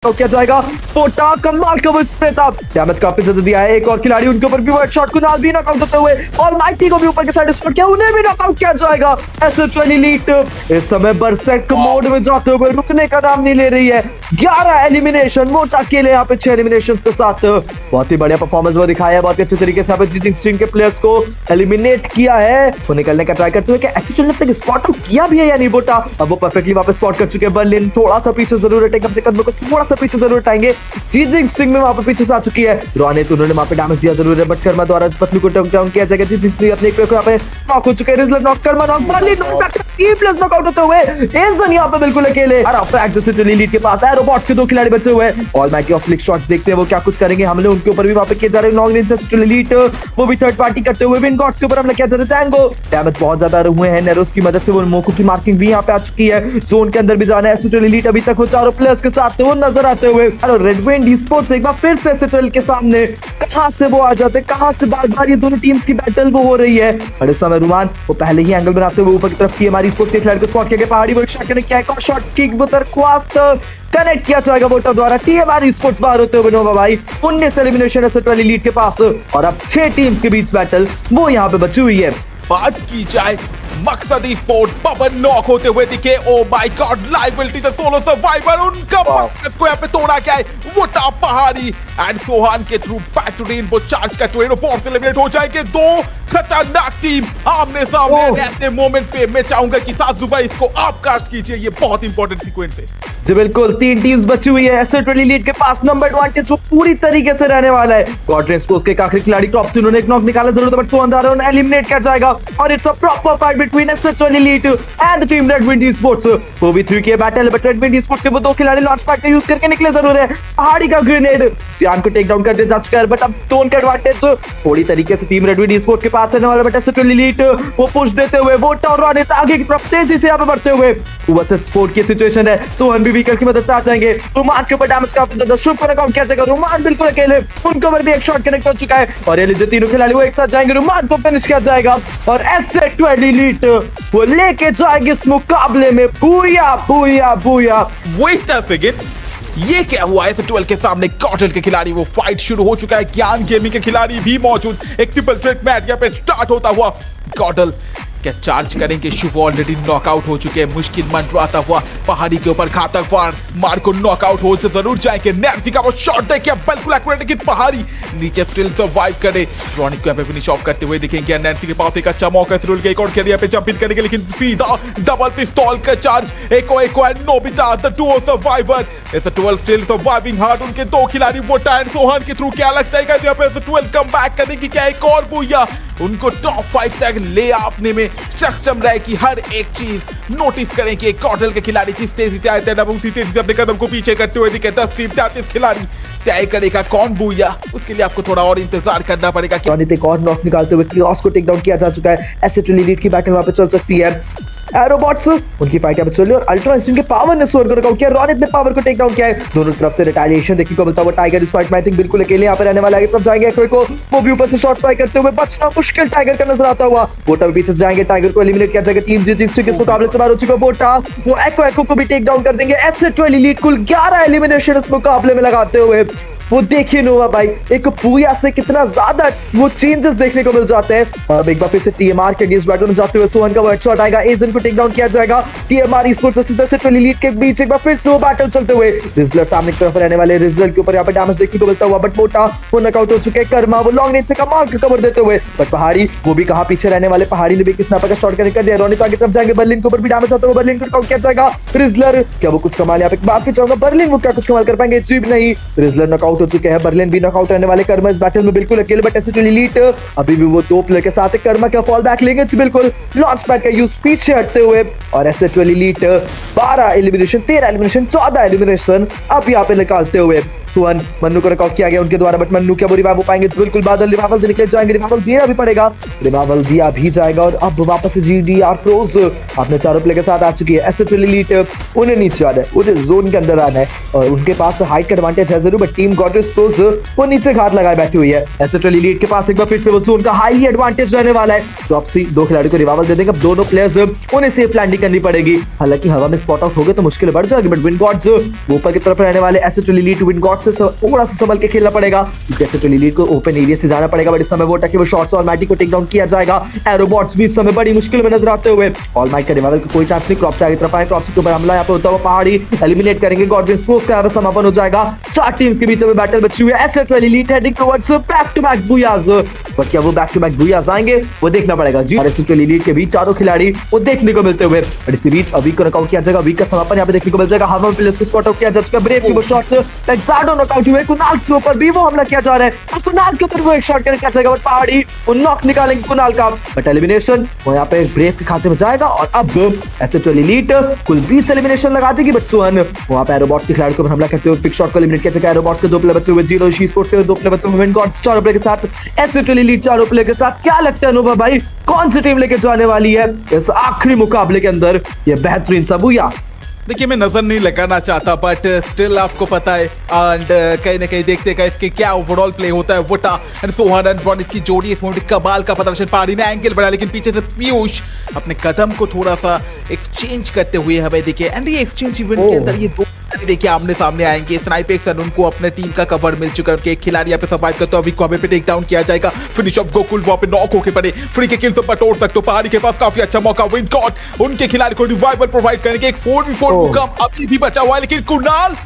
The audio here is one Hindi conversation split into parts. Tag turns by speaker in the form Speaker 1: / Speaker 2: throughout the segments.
Speaker 1: किया जाएगा। पोटा कमाल कवर पे था, डैमेज काफी ज्यादा दिया है। एक और खिलाड़ी उनके ऊपर भी वर्ड शॉट को नाल भी नॉकआउट होते हुए और माइटी को भी ऊपर के साइड स्पॉट किया, उन्हें भी नॉकआउट किया जाएगा। एसएच एलीट इस समय बरसेक मोड में जाते हुए रुकने का नाम नहीं ले रही है। 11 एलिमिनेशन, मोटा अकेले यहाँ पे 6 एलिमिनेशन के साथ बहुत ही बढ़िया परफॉर्मेंस वो दिखाया है। बहुत ही अच्छे तरीके से जीटिंग स्ट्रिंग के प्लेयर्स को एलिमिनेट किया है। वो निकलने का ट्राई करते हुए एसएच तक स्पॉट आउट किया भी है या नहीं बोटा, अब वो परफेक्टली वापस स्पॉट कर चुके हैं। बर्लिन थोड़ा सा पीछे जरूर हटेंगे, अपने कदमों को थोड़ा सा पीछे जरूर हटाएंगे। जीटिंग स्ट्रिंग में वहां पर पीछे से आ चुकी है। रोने तो उन्होंने वहां पे डैमेज दिया जरूर है, बट कर्मा द्वारा पतलू को डाउन किया जाएगा। जीटिंग स्ट्रिंग अपने पे यहाँ पे नॉक हो चुके हैं। रिजलर knock, Karma knock, Berlin knock, plus knockout होते हुए एजन यहाँ पे बिल्कुल अकेले। और फ्रैग जैसे लीड के पास है, रोबोट्स के 2 खिलाड़ी बचे हुए हैं। All mighty of flick shots देखते हैं वो क्या कुछ करेंगे। हमले उनके ऊपर भी वहां पे किए जा रहे हैं। लॉन्ग रेंज से एलीट वो भी थर्ड पार्टी करते हुए विन गॉड्स के ऊपर हमला किया जा रहा है। टैंगो डैमेज बहुत ज्यादा हुए हैं, नेरोस की मदद से वो मोको की मार्किंग भी यहाँ पे आ चुकी है। जोन के अंदर भी जाना है। एसएचएल एलीट अभी तक वो चारों प्लेयर्स के साथ वो नजर आते हुए। और रेड विंड ई-स्पोर्ट्स एक बार फिर से एसएचएल के सामने कहां से वो आ जाते, कहां से बार-बार ये दोनों टीम्स की बैटल वो हो रही है। और इस समय रुमान वो पहले ही एंगल बनाते हुए ऊपर की तरफ की हमारी ई-स्पोर्ट्स के खिलाड़ी को स्पॉट किया। पहाड़ी वो शॉट कनेक्ट किया, एक और शॉट किक बतरख्वास्त कनेक्ट किया जाएगा वोटर द्वारा। टीएमआर ई-स्पोर्ट्स बाहर होते हुए नोवा भाई 19 एलिमिनेशन एसएचएल एलीट के पास और अब 6 टीम्स के बीच बैटल वो यहाँ पे बची हुई है।
Speaker 2: बात की जाए मकसद स्पोर्ट पवन नॉक होते हुए दिखे। Oh my God, liability the solo survivor, उनका मकसद को यहाँ पे तोड़ा क्या है। वो टॉप पहाड़ी एंड सोहान के through back to rainbow charge का ट्रेन फोर्स एलिमिनेट हो जाएंगे। 2 खतरनाक टीम आमने सामने रहते मोमेंट पे मैं चाहूंगा कि साथ भाई इसको आप कास्ट कीजिए, ये बहुत इंपॉर्टेंट सीक्वेंस है।
Speaker 1: जी बिल्कुल, 3 टीम्स बची हुई है। एसएचएल एलीट के पास नंबर एडवांटेज वो पूरी तरीके से रहने वाला है। गॉड रेस्पोस के आखिरी खिलाड़ी टॉप से उन्होंने एक नॉक निकाला जरूर, बट सोहान द्वारा उन्हें एलिमिनेट किया जाएगा। और it's a proper fight between SHL elite and the team Red Wind esports. वो भी 3 के battle, but Red Wind esports के वो 2 खिलाड़ी लॉन्च पैड का यूज करके निकले जरूर है। पहाड़ी का ग्रेनेड सियान को टेक डाउन कर दिया जा चुका है, बट अब टोन का एडवांटेज थोड़ी तरीके से टीम रेड विंड ई-स्पोर्ट्स के पास रहने वाला। बट एसएचएल एलीट वो पुश देते हुए वो टाउन रन आगे की तरफ तेजी से यहाँ पे बढ़ते हुए वर्सेस स्पोर्ट की सिचुएशन है। सोहन भी व्हीकल की मदद से आ जाएंगे। रुमान के ऊपर डैमेज काफी ज्यादा, शुभ को नॉकआउट किया जाएगा। रुमान बिल्कुल अकेले, उनके ऊपर भी एक शॉट कनेक्ट हो चुका है। और ये जो तीनों खिलाड़ी वो एक साथ जाएंगे, रुमान को फिनिश किया जाएगा। और एसएचएल एलीट वो लेके जाएंगे इस मुकाबले में। Booyah booyah booyah.
Speaker 2: Wait a second, ये क्या हुआ है? 12 के सामने कॉटल के खिलाड़ी वो फाइट शुरू हो चुका है। ज्ञान गेमिंग के खिलाड़ी भी मौजूद। एक ट्रिपल थ्रेट मैच यहाँ पे स्टार्ट होता हुआ। कॉटल क्या चार्ज करेंगे? शिव ऑलरेडी नॉकआउट हो चुके हैं। मुश्किल मंडराता हुआ पहाड़ी के ऊपर घातक वार मार को नॉकआउट हो जरूर जाएंगे। नैन्सी का वो शॉट देखिए बिल्कुल एक्यूरेट, लेकिन पहाड़ी नीचे स्टिल सर्वाइव करे। रॉनिक को यहाँ पे फिनिश ऑफ करते हुए दिखेंगे। नैन्सी के पास एक अच्छा मौका जरूर, एक और खेल पे जंप इन करेंगे, लेकिन सीधा डबल पिस्तौल का चार्ज। एक और नोबिता द डुओ सर्वाइवर इस 12 स्टिल सर्वाइविंग हार्ड। उनके 2 खिलाड़ी वो टायर सोहान के थ्रू क्या लगता है यहाँ पे 12 कम बैक करेगी क्या? एक और बुया उनको टॉप 5 तक ले आपने में सक्षम रहे कि हर एक चीज नोटिस करें कि कॉटल के खिलाड़ी जिस तेजी से आए थे ना उसी तेजी से अपने कदम को पीछे करते हुए दिखे। 10 टीम 33 खिलाड़ी तय करेगा कौन बुया, उसके लिए आपको थोड़ा और इंतजार करना पड़ेगा।
Speaker 1: एक और नॉक निकालते हुए क्लॉस को टेक डाउन किया जा चुका है। एसएचएल एलीट की बैटल वहां पे चल सकती है। एरोबॉट्स उनकी फाइट यहाँ पे चल रही है और अल्ट्रा इंस्टिंक्ट के पावर ने स्कोर कर किया। रॉनित ने पावर को टेक डाउन किया है। दोनों तरफ से रिटालिएशन देखने को मिलता है। टाइगर इस फाइट में आई थिंक बिल्कुल अकेले यहाँ पे रहने वाला है। तरफ जाएंगे एक्वे को, वो भी ऊपर से शॉट फाइट करते हुए बचना मुश्किल टाइगर का नजर आता हुआ। बोटा भी पीछे जाएंगे, टाइगर को एलिमिनेट किया जाएगा। टीम जीत के मुकाबले से बाहर हो चुका है बोटा। वो एक्वे को भी टेक डाउन कर देंगे। एसएचएल एलीट कुल 11 एलिमिनेशन इस मुकाबले में लगाते हुए। वो देखिए नोवा भाई, एक पूया से कितना ज्यादा वो चेंजेस देखने को मिल जाते हैं। और एक बार फिर से टीएमआर के अगेंस्ट बैटल में जाते हुए सोहन का वर्ड शॉट आएगा। एजन को टेक डाउन किया जाएगा। TMR esports versus SHL elite के बीच एक बार फिर से वो बैटल चलते हुए। रिजलर सामने की तरफ रहने वाले, रिजलर के ऊपर यहाँ पे डैमेज देखने को मिलता हुआ, बट मोटा वो नॉकआउट हो चुके हैं। कर्मा वो लॉन्ग रेंज से कमाल का कवर देते हुए, बट पहाड़ी वो भी कहां पीछे रहने वाले। पहाड़ी ने भी किस स्नाइपर का शॉट कनेक्ट कर दिया। रोनित आगे तरफ जाएंगे, बर्लिन के ऊपर भी डैमेज आता हुआ। बर्लिन को नॉकआउट किया जाएगा। रिजलर क्या वो कुछ कमाल, यहाँ पे बात की चाहूंगा बर्लिन वो क्या कुछ कमाल कर पाएंगे? जी नहीं, रिजलर नॉकआउट हो चुके हैं। बर्लिन नॉकआउट रहने वाले। कर्मा इस बैटल में बिल्कुल अकेले, बट एसएचएल एलीट अभी भी वो 2 प्लेयर के साथ है। कर्मा क्या फॉल बैक लेंगे? बिल्कुल लॉन्च पैड का यूज पीछे हटते हुए। और SHL elite 12 elimination 13 elimination 14 elimination अब यहाँ पे निकालते हुए। सुवन मन्नू को रिकॉर्ड किया गया उनके द्वारा, बट मन्नू क्या वो रिवाइव हो पाएंगे? बिल्कुल बादल रिवाइवल से निकले जाएंगे, रिवाइवल दिया भी पड़ेगा, रिवाइवल दिया भी जाएगा। और अब वापस से GDR प्रोज अपने चारों प्लेयर के साथ आ चुकी है। एसएचएल एलीट उन्हें नीचे आना है, उन्हें जोन के अंदर आना है और उनके पास हाइट का एडवांटेज है जरूर, बट टीम गॉडेस प्रोज वो नीचे घात लगाए बैठी हुई है। एसएचएल एलीट के पास एक बार फिर से वो जोन का हाईली एडवांटेज रहने वाला है। तो अब सी दो खिलाड़ियों को रिवाइवल दे देंगे, अब दोनों प्लेयर्स उन्हें सेफ लैंडिंग करनी पड़ेगी। हालांकि हवा में स्पॉट आउट हो गए तो मुश्किल बढ़ जाएगी, बट विन गॉड्स ऊपर की तरफ रहने वाले एसएचएल एलीट विन गॉड्स से थोड़ा सा संभल के खेलना पड़ेगा, क्योंकि एसएचएल एलीट को ओपन एरिया से जाना पड़ेगा। बट इस समय वो टकी वो शॉट्स और मैटी को टेक डाउन किया जाएगा। एरोबॉट्स भी इस समय बड़ी मुश्किल में नजर आते हुए, ऑल माइट का रिवाइवल का कोई चांस नहीं। क्रॉप से आगे तरफ आए, क्रॉप के ऊपर हमला यहाँ पे होता हुआ पहाड़ी एलिमिनेट करेंगे। गॉडविन स्पोर्ट्स का समापन हो जाएगा। चार टीम्स के बीच में बैटल बची हुई है। SHL elite heading towards back to back booyahs, पर क्या वो बैक टू बैक बूयाज आएंगे वो देखना पड़ेगा जी। एसएचएल एलीट के बीच चारों खिलाड़ी वो देखने को मिलते हुए, और इसी बीच अभी को नॉकआउट किया जाएगा। वीक का समापन यहाँ पे देखने को मिल जाएगा। हवा प्लेयर्स को स्पॉट आउट किया जा चुका है। ब्रेव की वो शॉट एक्साडो नॉकआउट हुए। कुणाल के ऊपर भी वो हमला किया जा रहा है और कुणाल के ऊपर वो एक शॉट करके जाएगा, बट पहाड़ी वो नॉक निकालेंगे कुणाल का, बट एलिमिनेशन वो यहाँ पे ब्रेव के खाते में जाएगा। और अब एसएचएल एलीट कुल 20 एलिमिनेशन लगा देगी, बट सुहन वहां पे एरोबॉट के खिलाड़ी को हमला करते हुए पिक शॉट को एलिमिनेट किया जाएगा। एरोबॉट के दो प्लेयर बचे हुए, जीरो शी स्पोर्ट्स के दो प्लेयर बचे हुए, विन गॉड्स चारों प्लेयर के साथ, एसएचएल एलीट चारों प्लेयर के साथ। क्या लगता है अनुभव भाई, कौन सी टीम लेके जाने वाली है इस आखिरी मुकाबले के अंदर ये बेहतरीन सबूया?
Speaker 2: देखिए मैं नजर नहीं लगाना चाहता, बट स्टिल आपको पता है एंड कहीं ना कहीं देखते हैं इसके क्या ओवरऑल प्ले होता है। वोटा एंड सोहन एंड रॉनित की जोड़ी इस मोमेंट कमाल का प्रदर्शन, पहाड़ी ने एंगल बनाया, लेकिन पीछे से पीयूष अपने कदम को थोड़ा सा एक्सचेंज करते हुए हमें देखिए। एंड ये एक्सचेंज इवेंट के अंदर ये दो देखिए आमने सामने आएंगे। स्नाइपेक्स एंड उनको अपने टीम का कवर मिल चुका है, उनके एक खिलाड़ी यहाँ पे सर्वाइव करते हो, अभी को पे टेक डाउन किया जाएगा। फिनिश ऑफ गोकुल वहां पे नॉक होके पड़े, फ्री के किल सब तोड़ सकते हो। पहाड़ी के पास काफी अच्छा मौका, विन गॉड उनके खिलाड़ी को रिवाइवल प्रोवाइड करने के एक 4v4 मुकाम अभी भी बचा हुआ है, लेकिन कुणाल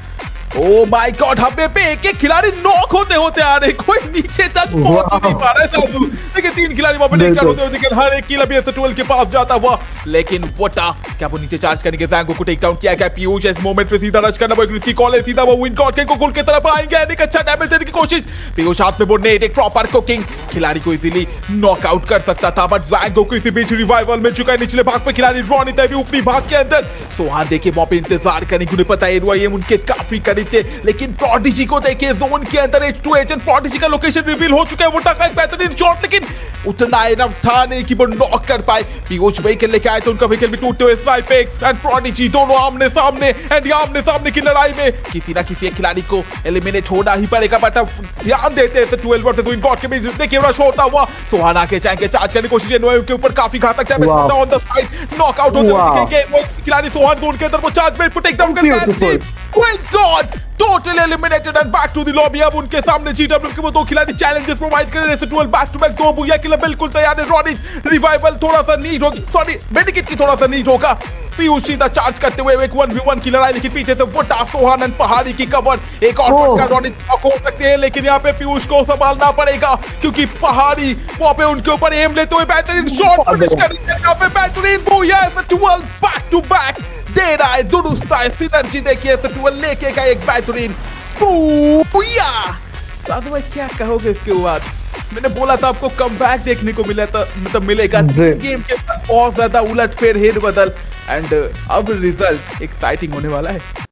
Speaker 2: ओ माय गॉड हबे पे एक खिलाड़ी नॉक होते होते आ रहे, कोई नीचे तक पहुंच नहीं पा रहा है साधु। देखिए तीन खिलाड़ी वहां पे टेक डाउन होते हुए, लेकिन हर एक किल अभी एसएचएल के पास जाता हुआ, लेकिन वोटा क्या वो नीचे चार्ज करने के ज़ैंगो को टेक डाउन किया गया। पीयूष इस मोमेंट पे सीधा रश करना पड़ेगा, इसकी कॉल है सीधा वो विन गॉड के गोकुल की तरफ आएंगे। एक अच्छा डैमेज देने की कोशिश, पीयूष हाथ में वो नेट एक प्रॉपर कुकिंग खिलाड़ी को इजीली नॉकआउट कर सकता था, बट ज़ैंगो को इसी बीच रिवाइवल मिल चुका है। निचले भाग पे खिलाड़ी रॉनित है भी ऊपरी भाग के अंदर। सोहान देखिए वहां पे इंतजार करेंगे, उन्हें पता है एम उनके काफी करीब थे, लेकिन प्रोडिजी को देखिए जोन के अंदर H2 एजेंट प्रोडिजी का लोकेशन रिवील हो चुका है। वो टका एक बेहतरीन शॉट, लेकिन उतना इनफ था नहीं कि वो नॉक कर पाए। पीयूष व्हीकल लेके आए तो उनका व्हीकल भी टूटते हुए, स्नाइपेक्स एंड प्रोडिजी दोनों आमने सामने, एंड आमने सामने की लड़ाई में किसी ना किसी एक खिलाड़ी को एलिमिनेट होना ही पड़ेगा। बट अब ध्यान देते हैं 12 वर्सेस विन गॉड के बीच देखिए रश होता हुआ। सोहान आके चाहेंगे चार्ज करने की कोशिश, नोएव के ऊपर काफी घातक damage on the side, knockout होते हुए दिखेंगे खिलाड़ी। सोहान जोन के अंदर वो चार्ज में टेक डाउन करते हैं। Win god totally eliminated and back to the lobby. अब उनके सामने जीडब्ल्यू के वो दो खिलाड़ी चैलेंजेस प्रोवाइड कर रहे हैं। एसएचएल बैक टू बैक दो बुया के लिए बिल्कुल तैयार है। रॉनिस रिवाइवल थोड़ा सा नीड होगी, सॉरी मेडिकेट की थोड़ा सा नीड होगा। पीयूष सीधा चार्ज करते हुए एक 1v1 की लड़ाई, लेकिन पीछे से वोटा सोहान एंड पहाड़ी की कवर, एक और फटका रॉनिस हो सकते हैं, लेकिन यहाँ पे पीयूष को संभालना पड़ेगा क्योंकि पहाड़ी वहां पे उनके ऊपर एम लेते हुए बेहतरीन शॉट फिनिश करेंगे। यहाँ पे बेहतरीन बुया एसएचएल बैक टू बैक दे रहा है दोनों साइड सिनर्जी। देखिए एसएचएल लेके गए एक बेहतरीन बुया। साधु भाई क्या कहोगे इसके बाद? मैंने बोला था आपको कमबैक देखने को मिला था, मतलब मिलेगा गेम के बहुत ज्यादा उलट फेर हेड बदल, एंड अब रिजल्ट एक्साइटिंग होने वाला है।